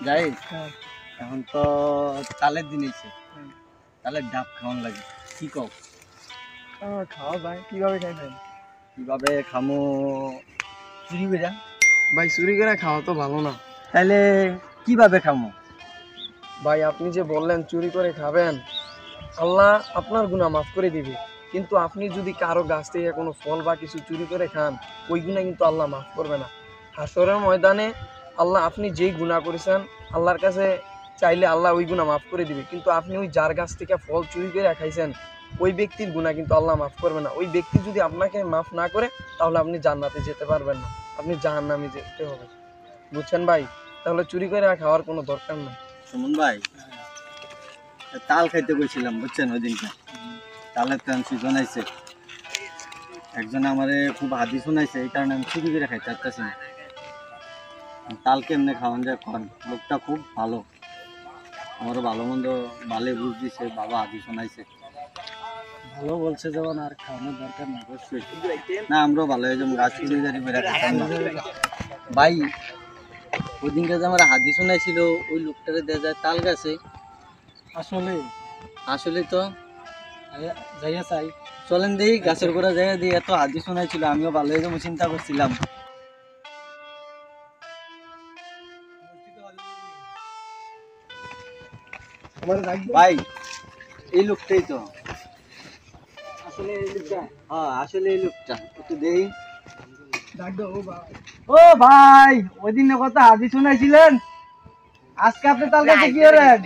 যাই এখন তো তালের দিন এসে তালের ডাব খাওয়ান লাগে কি কও? খাওয়া ভাই, কিভাবে খাইবেন? কিভাবে খামো? চুরি করে। ভাই চুরি করে খাওয়া তো ভালো না। তাহলে কিভাবে খামো? ভাই আপনি যে বললেন চুরি করে খাবেন, আল্লাহ আপনার গুনাহ মাফ করে দিবে, কিন্তু আপনি যদি কারো গাছ থেকে কোনো ফল বা কিছু চুরি করে খান, ওই গুনাহ কিন্তু আল্লাহ মাফ করবে না। হাসরের ময়দানে আল্লাহ আপনি যেই গুনাহ করেছেন আল্লাহর কাছে চাইলে আল্লাহ ওই গুনাহ মাফ করে দিবে, কিন্তু আপনি ওই যার গাছ থেকে ফল চুরি করে খাইছেন ওই ব্যক্তির গুনাহ কিন্তু আল্লাহ মাফ করবে না। ওই ব্যক্তি যদি আপনাকে মাফ না করে তাহলে আপনি জান্নাতে যেতে পারবেন না, আপনি জাহান্নামে যেতে হবে। বুঝছেন ভাই? তাহলে চুরি করে খাওয়ার কোনো দরকার নেই। সুমন ভাই, তাল খাইতে গেছিলাম বুঝছেন ওই দিনটা। তালের তো সিজন আইছে, একজন আমারে খুব হাদি শোনাইছে, এই কারণে আমি চুরি করে খাইতে পারতেছি না। তাল কেমনে খাওয়ান যায় কন? লোকটা খুব ভালো, আমারও ভালো মন্দ ভালো বুঝ দিছে, বাবা হাদি শোনাইছে। ভালো বলছে যেমন আর খাওয়ানোর দরকার নেই। অবশ্যই না, আমরাও ভালো হয়ে যাবো, গাছ চুরি করে বেড়া খাইতাম না। ভাই ওই দিনকে যে আমার হাদি শোনাইছিল ওই লোকটারে দেওয়া যায় তাল গাছে। আসলে আসলে তো যাইয়া চাই। চলেন দেখি গাছের গোড়া জায়গা দিয়ে, এত হাদি শোনাইছিল আমিও ভালো হয়ে যাবো চিন্তা করছিলাম। ভাই এই লোকটাই তো, আসলে এই লোকটা হ্যাঁ আসলে এই লোকটা, একটু দেখি। ডাক দাও ও ভাই। ও ভাই, ওই দিন কথা হাদি শোনাইছিলেন, আজকে আপনি তাল গাছে কি করেন?